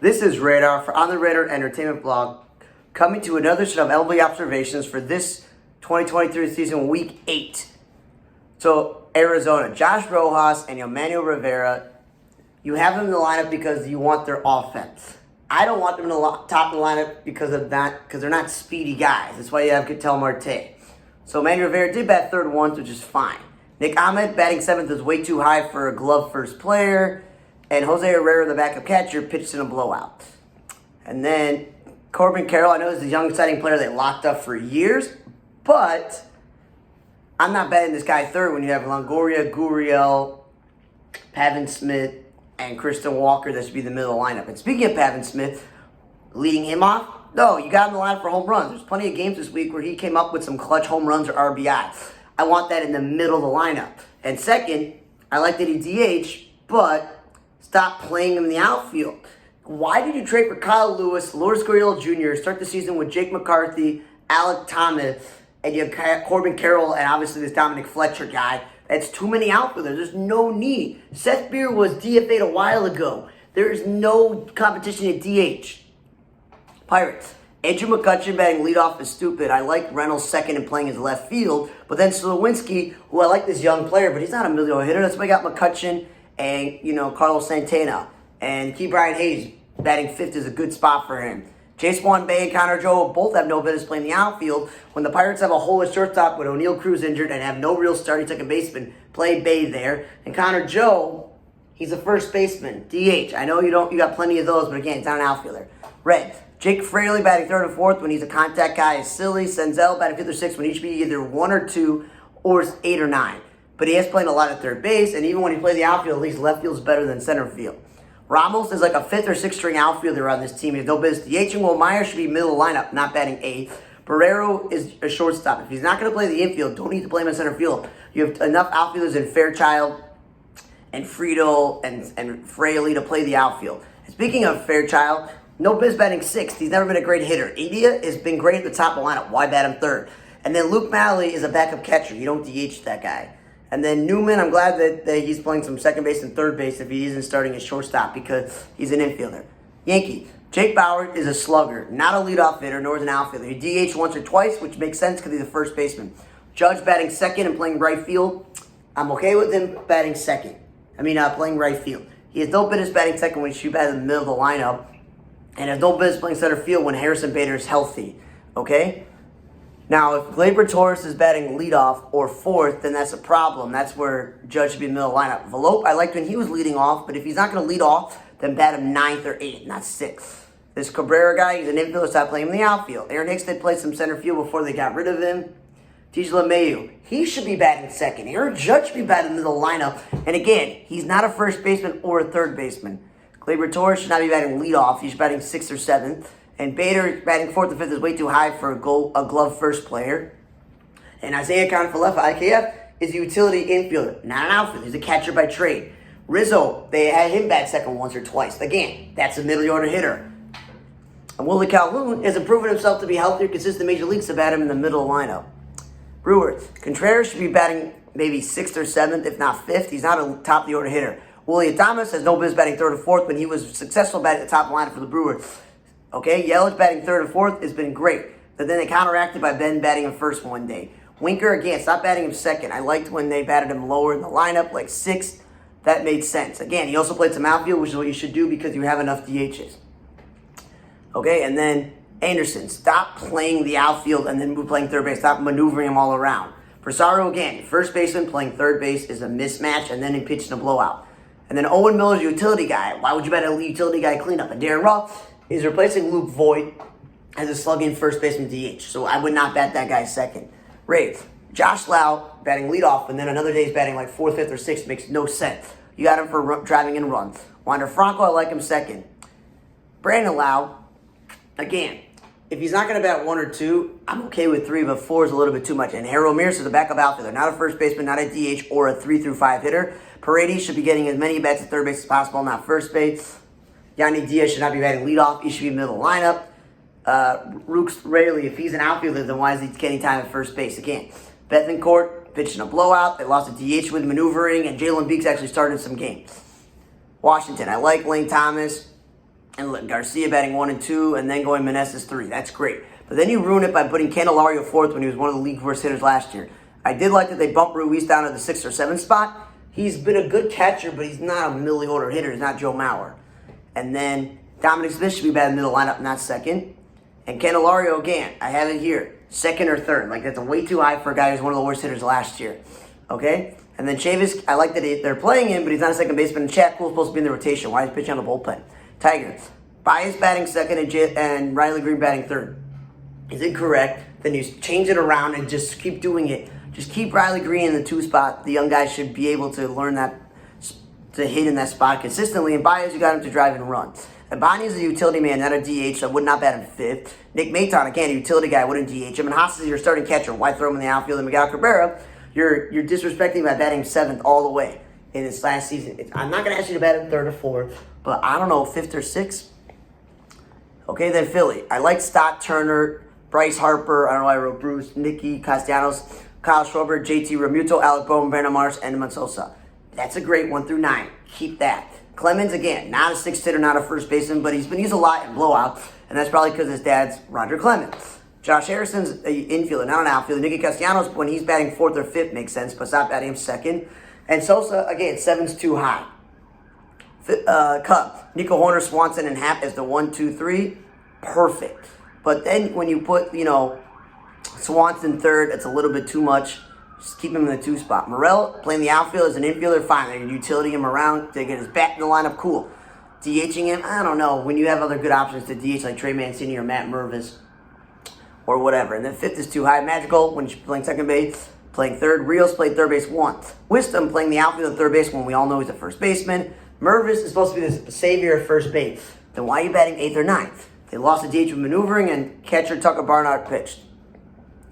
This is Radar for On the Radar Entertainment Blog, coming to another set of MLB observations for this 2023 season, Week 8. So, Arizona, Josh Rojas and Emmanuel Rivera, you have them in the lineup because you want their offense. I don't want them in the top of the lineup because they're not speedy guys. That's why you have Ketel Marte. So, Emmanuel Rivera did bat third once, which is fine. Nick Ahmed batting seventh is way too high for a glove first player. And Jose Herrera, the backup catcher, pitched in a blowout. And then Corbin Carroll, I know he's a young, exciting player they locked up for years, but I'm not betting this guy third when you have Longoria, Gurriel, Pavin Smith, and Kristen Walker that should be the middle of the lineup. And speaking of Pavin Smith, leading him off, no, you got him in the lineup for home runs. There's plenty of games this week where he came up with some clutch home runs or RBI. I want that in the middle of the lineup. And second, I like that he DH, but stop playing him in the outfield. Why did you trade for Kyle Lewis, Lourdes Gurriel Jr., start the season with Jake McCarthy, Alec Thomas, and you have Corbin Carroll, and obviously this Dominic Fletcher guy? That's too many outfielders. There's no need. Seth Beer was DFA'd a while ago. There is no competition at DH. Pirates. Andrew McCutchen batting leadoff is stupid. I like Reynolds second and playing his left field, but then Slowinski, who I like this young player, but he's not a million hitter. That's why I got McCutchen and, Carlos Santana. And Key Brian Hayes batting fifth is a good spot for him. Chase Juan Bay and Connor Joe both have no business playing the outfield. When the Pirates have a hole at shortstop with O'Neal Cruz injured and have no real starting second baseman, play Bay there. And Connor Joe, he's a first baseman, DH. I know you got plenty of those, but again, it's not an outfielder. Reds. Jake Fraley batting third and fourth when he's a contact guy is silly. Senzel batting fifth or sixth when he should be either 1 or 2 or 8 or 9. But he has played a lot at third base, and even when he plays the outfield, at least left field's better than center field. Ramos is like a 5th or 6th string outfielder on this team. He has no business DHing. Will Meyer should be middle lineup, not batting 8th. Barrero is a shortstop. If he's not going to play the infield, don't need to play him in center field. You have enough outfielders in Fairchild and Friedel and Fraley to play the outfield. And speaking of Fairchild, no business batting 6th. He's never been a great hitter. India has been great at the top of the lineup. Why bat him third? And then Luke Malley is a backup catcher. You don't DH that guy. And then Newman, I'm glad that he's playing some second base and third base if he isn't starting at shortstop because he's an infielder. Yankees. Jake Bauer is a slugger, not a leadoff hitter, nor is an outfielder. He DH once or twice, which makes sense because he's a first baseman. Judge batting second and playing right field. I'm okay with him batting second. Playing right field. He has no business batting second when he should bat in the middle of the lineup. And has no business playing center field when Harrison Bader is healthy. Okay? Now, if Gleyber Torres is batting leadoff or fourth, then that's a problem. That's where Judge should be in the middle of the lineup. Velope, I liked when he was leading off, but if he's not going to lead off, then bat him 9th or 8th, not 6th. This Cabrera guy, he's an infielder, stop playing him in the outfield. Aaron Hicks did play some center field before they got rid of him. TJ LeMahieu, he should be batting second. Aaron Judge should be batting in the middle of the lineup. And again, he's not a first baseman or a third baseman. Gleyber Torres should not be batting leadoff. He's batting 6th or 7th. And Bader batting 4th and 5th is way too high for a glove first player. And Isaiah Khan-Falefa, IKF, is a utility infielder, not an outfielder. He's a catcher by trade. Rizzo, they had him bat second once or twice. Again, that's a middle order hitter. And Willie Calhoun hasn't proven himself to be healthier, consistent major leagues to bat him in the middle lineup. Brewers, Contreras should be batting maybe 6th or 7th, if not 5th. He's not a top of the order hitter. Willie Thomas has no business batting 3rd or 4th when he was successful batting at the top of the lineup for the Brewers. Okay, Yelich batting 3rd and 4th has been great. But then they counteracted by Ben batting him first one day. Winker, again, stop batting him second. I liked when they batted him lower in the lineup, like 6th. That made sense. Again, he also played some outfield, which is what you should do because you have enough DHs. Okay, and then Anderson, stop playing the outfield and then playing third base. Stop maneuvering him all around. Rosario, again, first baseman playing third base is a mismatch, and then he pitched in a blowout. And then Owen Miller's a utility guy. Why would you bet a utility guy cleanup? And Darren Ruff is replacing Luke Voigt as a slugging first baseman DH. So I would not bat that guy second. Rays. Josh Lau batting leadoff, and then another day he's batting like 4th, 5th, or 6th. Makes no sense. You got him for driving in runs. Wander Franco, I like him second. Brandon Lau, again, if he's not going to bat 1 or 2, I'm okay with 3, but 4 is a little bit too much. And Harold Ramirez is a backup outfielder, not a first baseman, not a DH, or a 3 through 5 hitter. Paredes should be getting as many bats at third base as possible, not first base. Yanni Diaz should not be batting leadoff. He should be middle lineup. Rooks Raley, if he's an outfielder, then why is he getting time at first base again? Bethencourt pitched in a blowout. They lost a DH with maneuvering, and Jalen Beeks actually started some games. Washington, I like Lane Thomas. and Garcia batting 1 and 2, and then going Meneses 3. That's great. But then you ruin it by putting Candelario 4th when he was one of the league worst hitters last year. I did like that they bumped Ruiz down to the 6th or 7th spot. He's been a good catcher, but he's not a middle-order hitter. He's not Joe Mauer. And then Dominic Smith should be batting middle lineup, not second. And Candelario, again, I have it here, 2nd or 3rd. Like, that's way too high for a guy who's one of the worst hitters last year. Okay? And then Chavis, I like that they're playing him, but he's not a second baseman. And Chad Kuhl's supposed to be in the rotation. Why is he pitching on the bullpen? Tiger, Baez batting 2nd and Riley Green batting 3rd. Is incorrect. Then you change it around and just keep doing it. Just keep Riley Green in the 2 spot. The young guy should be able to learn that, to hit in that spot consistently. And Baez, you got him to drive and run. And Bonnie is a utility man, not a DH, so I would not bat him 5th. Nick Maton, again, a utility guy, I wouldn't DH him. And Haas is your starting catcher. Why throw him in the outfield? And Miguel Cabrera, you're disrespecting by batting 7th all the way in this last season. I'm not going to ask you to bat him 3rd or 4th, but I don't know, 5th or 6th? Okay, then Philly. I like Stott, Turner, Bryce Harper, I don't know why I wrote Bruce, Nicky Castellanos, Kyle Schwarber, JT Realmuto, Alec Boehm, Brandon Marsh, and Mansosa. That's a great 1 through 9. Keep that. Clemens, again, not a 6th hitter, not a first baseman, but he's been used a lot in blowouts, and that's probably because his dad's Roger Clemens. Josh Harrison's an infielder, not an outfielder. Nicky Castellanos, when he's batting 4th or 5th, makes sense, but stop batting him 2nd. And Sosa, again, 7's too high. Cub, Nico Horner, Swanson, and Happ as the 1, 2, 3. Perfect. But then when you put, Swanson 3rd, it's a little bit too much. Just keep him in the 2 spot. Morel playing the outfield as an infielder, fine. They're utility him around. They get his bat in the lineup, cool. DHing him, I don't know. When you have other good options to DH like Trey Mancini or Matt Mervis or whatever. And then 5th is too high. Magical when you're playing second base, playing 3rd. Rios played 3rd base once. Wisdom playing the outfield and 3rd base when we all know he's a first baseman. Mervis is supposed to be the savior of first base. Then why are you batting 8th or 9th? They lost the DH with maneuvering, and catcher Tucker Barnhart pitched.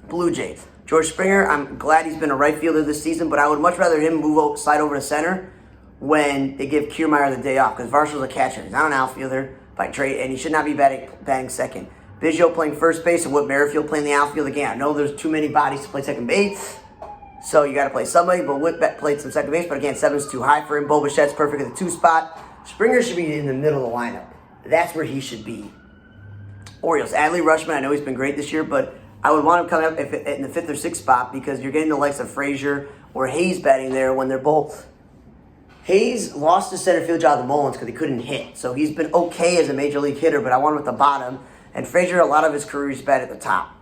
Blue Jays. George Springer, I'm glad he's been a right fielder this season, but I would much rather him slide over to center when they give Kiermaier the day off, because Varshall's a catcher. He's not an outfielder by trade, and he should not be batting 2nd. Biggio playing first base, and Whit Merrifield playing the outfield again. I know there's too many bodies to play second base, so you got to play somebody, but Whit played some second base, but again, 7's too high for him. Bo Bichette's perfect at the 2 spot. Springer should be in the middle of the lineup. That's where he should be. Orioles, Adley Rutschman, I know he's been great this year, but I would want him coming up in the 5th or 6th spot because you're getting the likes of Frazier or Hayes batting there when they're both. Hayes lost his center field job to Mullins because he couldn't hit. So he's been okay as a major league hitter, but I want him at the bottom. And Frazier, a lot of his career, he's batted at the top.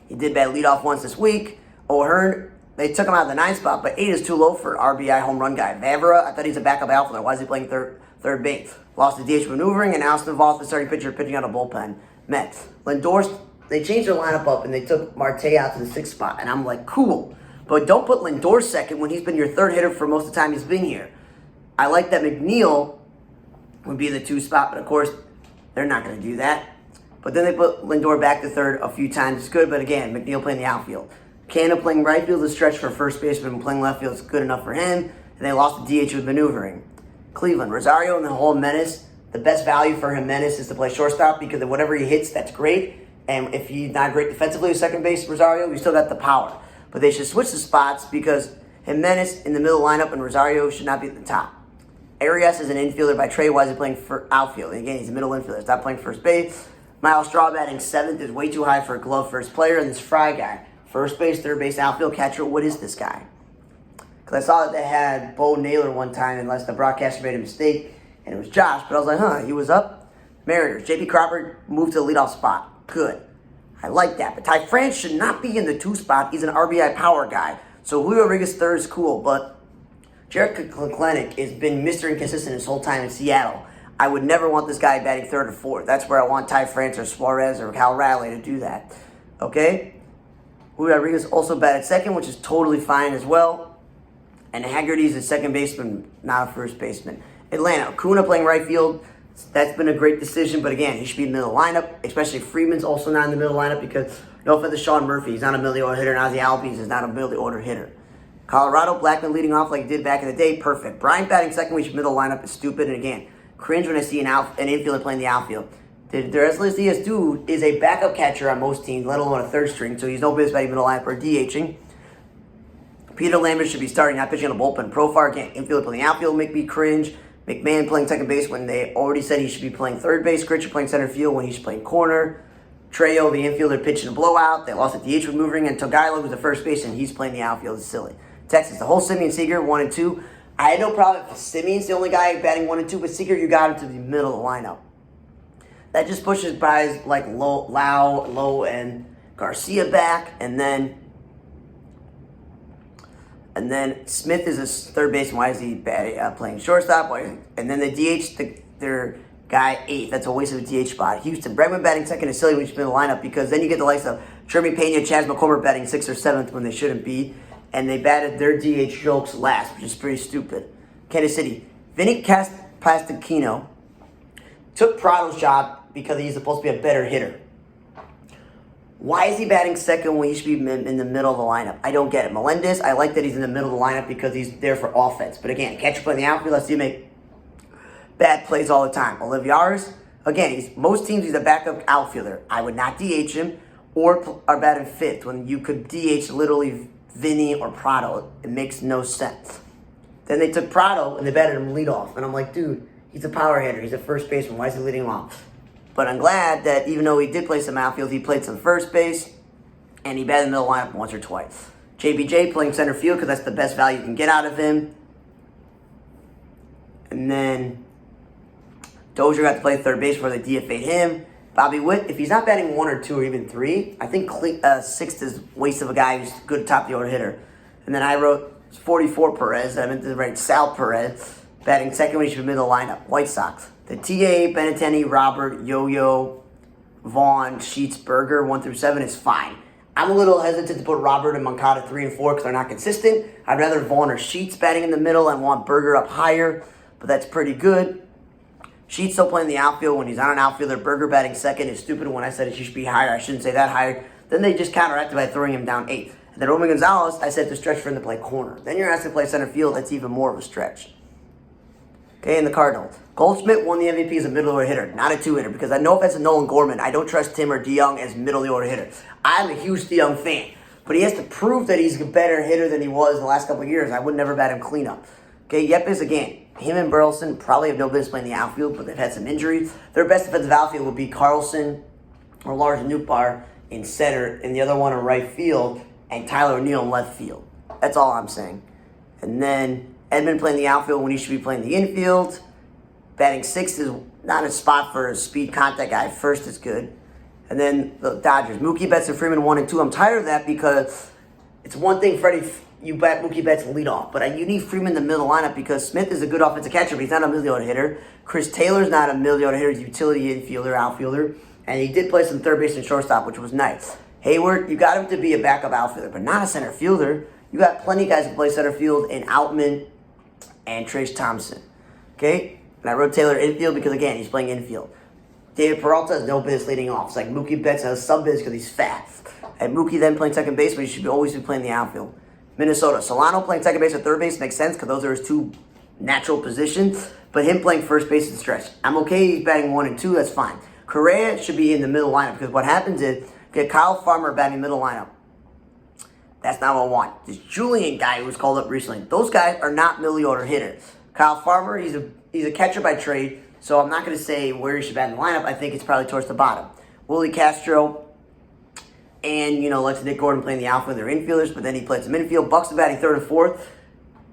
He did bat leadoff once this week. O'Hearn, they took him out of the 9th spot, but 8 is too low for an RBI home run guy. Vavra, I thought he's a backup outfielder. Why is he playing third base? Lost the DH maneuvering, and Austin Voth, the starting pitcher, pitching out a bullpen. Mets. Lindor, they changed their lineup up, and they took Marte out to the 6th spot. And I'm like, cool. But don't put Lindor 2nd when he's been your 3rd hitter for most of the time he's been here. I like that McNeil would be the 2 spot, but of course, they're not going to do that. But then they put Lindor back to 3rd a few times. It's good, but again, McNeil playing the outfield. Canna playing right field is stretch for first baseman, playing left field is good enough for him. And they lost the DH with maneuvering. Cleveland, Rosario and the whole Menace. The best value for Jimenez is to play shortstop because of whatever he hits, that's great. And if he's not great defensively at second base, Rosario, you still got the power. But they should switch the spots because Jimenez in the middle lineup and Rosario should not be at the top. Arias is an infielder by trade. Why is he playing for outfield? And again, he's a middle infielder. He's not playing first base. Miles Straw batting 7th is way too high for a glove first player. And this Fry guy, first base, third base, outfield catcher. What is this guy? Because I saw that they had Bo Naylor one time unless the broadcaster made a mistake. And it was Josh. But I was like, he was up. Mariners. J.P. Crawford moved to the leadoff spot. Good. I like that. But Ty France should not be in the 2 spot. He's an RBI power guy. So Julio Rodriguez 3rd is cool. But Jarrett Kelenic has been Mr. Inconsistent his whole time in Seattle. I would never want this guy batting 3rd or 4th. That's where I want Ty France or Suarez or Cal Raleigh to do that. Okay? Julio Rodriguez also batted 2nd, which is totally fine as well. And Haggerty's a second baseman, not a first baseman. Atlanta, Acuna playing right field. That's been a great decision, but again, he should be in the middle lineup, especially Freeman's also not in the middle lineup because no offense to Sean Murphy, he's not a middle-order hitter, and Ozzie Albies is not a middle-order hitter. Colorado, Blackman leading off like he did back in the day, perfect. Bryant batting second, which middle lineup is stupid, and again, cringe when I see an infielder playing the outfield. The Deslis Diaz dude is a backup catcher on most teams, let alone a 3rd string, so he's no business batting middle lineup or DHing. Peter Lambert should be starting, not pitching on the bullpen. Profar, again, infielder playing the outfield make me cringe. McMahon playing second base when they already said he should be playing third base. Gritcher playing center field when he should play corner. Trejo, the infielder, pitching a blowout. They lost at DH with moving. And Togailo, who's the first base, and he's playing the outfield. It's silly. Texas, the whole Simeon Seager, 1 and 2. I had no problem if Simeon's the only guy batting 1 and 2, but Seager, you got him to the middle of the lineup. That just pushes guys like Lowe, and Garcia back, and then Smith is a third baseman. Why is he playing shortstop? And then they DH their guy 8th. That's a waste of a DH spot. Houston, Bregman batting second is silly when you spin the lineup because then you get the likes of Jeremy Pena, Chaz McCormick batting 6th or 7th when they shouldn't be. And they batted their DH jokes last, which is pretty stupid. Kansas City, Vinny Pasquantino took Prado's job because he's supposed to be a better hitter. Why is he batting second when he should be in the middle of the lineup? I don't get it. Melendez, I like that he's in the middle of the lineup because he's there for offense. But again, catcher playing the outfield, let's see him make bad plays all the time. Olivares, again, most teams he's a backup outfielder. I would not DH him or bat him 5th when you could DH literally Vinny or Prado. It makes no sense. Then they took Prado and they batted him leadoff. And I'm like, dude, he's a power hitter. He's a first baseman. Why is he leading him off? But I'm glad that even though he did play some outfield, he played some first base, and he batted in the middle lineup once or twice. JBJ playing center field because that's the best value you can get out of him. And then Dozier got to play third base before they DFA'd him. Bobby Witt, if he's not batting 1 or 2 or even 3, I think 6th is waste of a guy who's good top of the order hitter. And then I wrote 44 Perez. I meant to write Sal Perez batting second when he should be middle of the lineup. White Sox. The TA, Benintendi, Robert, Yo-Yo, Vaughn, Sheets, Berger, 1 through 7 is fine. I'm a little hesitant to put Robert and Moncada 3 and 4 because they're not consistent. I'd rather Vaughn or Sheets batting in the middle and want Berger up higher, but that's pretty good. Sheets still playing the outfield when he's not an outfielder. Berger batting second is stupid. When I said he should be higher, I shouldn't say that higher. Then they just counteracted by throwing him down 8th. And then Roman Gonzalez, I said to stretch for him to play corner. Then you're asked to play center field. That's even more of a stretch. Okay, and the Cardinals. Goldschmidt won the MVP as a middle-order hitter, not a 2-hitter, because I know if it's a Nolan Gorman, I don't trust Tim or DeYoung as middle-order hitter. I'm a huge DeYoung fan, but he has to prove that he's a better hitter than he was in the last couple of years. I would never bat him cleanup. Okay, Yepes, again, him and Burleson probably have no business playing the outfield, but they've had some injuries. Their best defensive outfield would be Carlson or Lars Nootbaar in center, and the other one in right field, and Tyler O'Neill in left field. That's all I'm saying. And then Edmund playing the outfield when he should be playing the infield. Batting 6th is not a spot for a speed contact guy. 1st is good. And then the Dodgers. Mookie Betts and Freeman 1 and 2. I'm tired of that because it's one thing, Freddie, you bat Mookie Betts and lead off. But you need Freeman in the middle lineup because Smith is a good offensive catcher, but he's not a middle-order hitter. Chris Taylor's not a middle-order hitter. He's a utility infielder, outfielder. And he did play some third base and shortstop, which was nice. Hayward, you got him to be a backup outfielder, but not a center fielder. You got plenty of guys who play center field in Outman and Trace Thompson. Okay? And I wrote Taylor infield because, again, he's playing infield. David Peralta has no business leading off. It's like Mookie Betts has some business because he's fat. And Mookie then playing second base, but he should always be playing the outfield. Minnesota. Solano playing second base or third base makes sense because those are his 2 natural positions. But him playing first base is stretch. I'm okay. He's batting 1 and 2. That's fine. Correa should be in the middle lineup because what happens is get Kyle Farmer batting middle lineup. That's not what I want. This Julian guy who was called up recently, those guys are not middle-order hitters. Kyle Farmer, he's a catcher by trade, so I'm not going to say where he should bat in the lineup. I think it's probably towards the bottom. Willie Castro and, let's Nick Gordon playing the outfield. They're infielders, but then he played some infield. Buxton batting 3rd and 4th.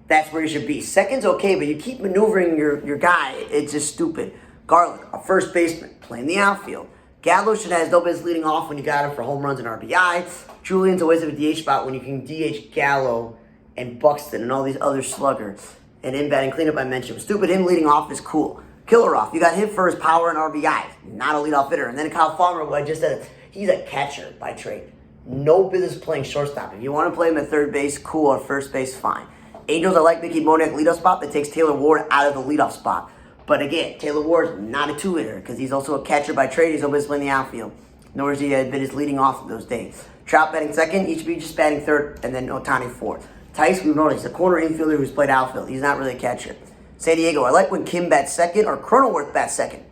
That's where he should be. Second's okay, but you keep maneuvering your guy. It's just stupid. Garland, a first baseman, playing the outfield. Gallo should have no business leading off when you got him for home runs and RBI. Julian's a waste of a DH spot when you can DH Gallo and Buxton and all these other sluggers. And in batting cleanup I mentioned. Stupid, him leading off is cool. Killeroff, you got him for his power and RBI. Not a leadoff hitter. And then Kyle Farmer, who I just said, he's a catcher by trade. No business playing shortstop. If you want to play him at third base, cool. Or first base, fine. Angels, I like Mickey Moniak leadoff spot. That takes Taylor Ward out of the leadoff spot. But again, Taylor Ward's not a 2-hitter because he's also a catcher by trade. He's no business playing the outfield. Nor has he been his leading off of those days. Trout batting second, he should be just batting 3rd, and then Ohtani 4th. Tice, we've noticed, he's a corner infielder who's played outfield. He's not really a catcher. San Diego, I like when Kim bats second or Cronenworth bats second.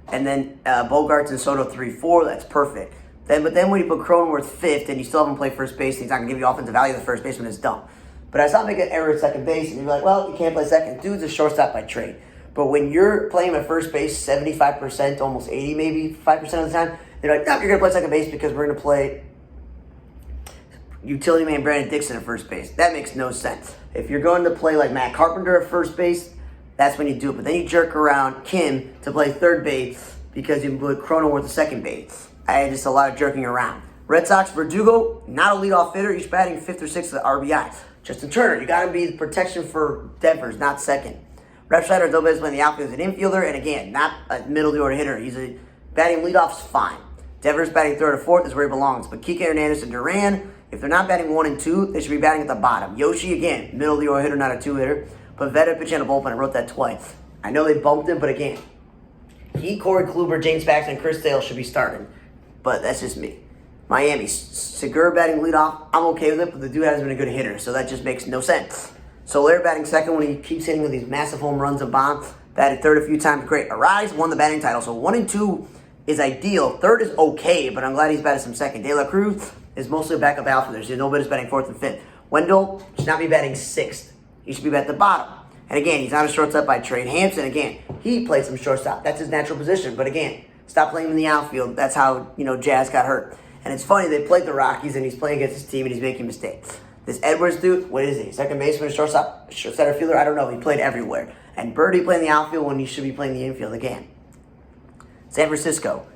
And then Bogarts and Soto 3-4, that's perfect. But then when you put Cronenworth 5th and you still have him play first base, he's not going to give you offensive value. The first baseman is dumb. But I saw him make an error at second base, and you're like, well, you can't play second. Dude's a shortstop by trade. But when you're playing at first base 75%, almost 80 maybe, 5% of the time, they're like, no, you're going to play second base because we're going to play utility man Brandon Dixon at first base. That makes no sense. If you're going to play like Matt Carpenter at first base, that's when you do it. But then you jerk around Kim to play third base because you put Cronenworth at second base. Just a lot of jerking around. Red Sox, Verdugo, not a leadoff hitter. He's batting 5th or 6th at RBI. Justin Turner, you got to be the protection for Devers, not second. Refsnyder, though, is playing the outfield as an infielder, and again, not a middle of the order hitter. He's a batting leadoff's fine. Devers batting 3rd or 4th is where he belongs. But Kike Hernandez and Duran, if they're not batting 1 and 2, they should be batting at the bottom. Yoshi, again, middle of the order hitter, not a 2-hitter. Pavetta pitching in a bullpen. I wrote that twice. I know they bumped him, but again, he, Corey Kluber, James Paxton, and Chris Sale should be starting. But that's just me. Miami, Segura batting leadoff. I'm okay with it, but the dude hasn't been a good hitter, so that just makes no sense. Soler batting second when he keeps hitting with these massive home runs and bombs. Batted third a few times. Great. Arise won the batting title, so 1 and 2 is ideal. Third is okay, but I'm glad he's batted some second. De La Cruz is mostly a backup outfielder, so nobody's batting 4th and 5th. Wendell should not be batting 6th. He should be at the bottom. And again, he's not a shortstop by trade. Hampson, again, he played some shortstop. That's his natural position. But again, stop playing in the outfield. That's how, Jazz got hurt. And it's funny, they played the Rockies, and he's playing against his team, and he's making mistakes. This Edwards dude, what is he? Second baseman, shortstop, center fielder? I don't know. He played everywhere. And Birdie playing the outfield when he should be playing the infield again. San Francisco.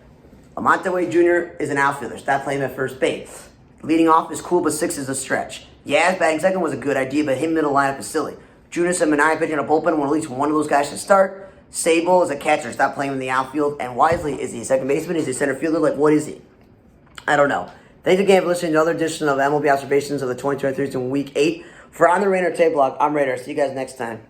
Amonte Wade Jr. is an outfielder. Stop playing at first base. Leading off is cool, but 6 is a stretch. Yaz batting second was a good idea, but him middle lineup is silly. Junis and Minaya pitching a bullpen when at least one of those guys should start. Sable is a catcher. Stop playing in the outfield. And Wisely, is he a second baseman? Is he a center fielder? Like, what is he? I don't know. Thanks again for listening to another edition of MLB Observations of the 2023 season, Week 8. For On the Raider Tape Blog, I'm Raider. See you guys next time.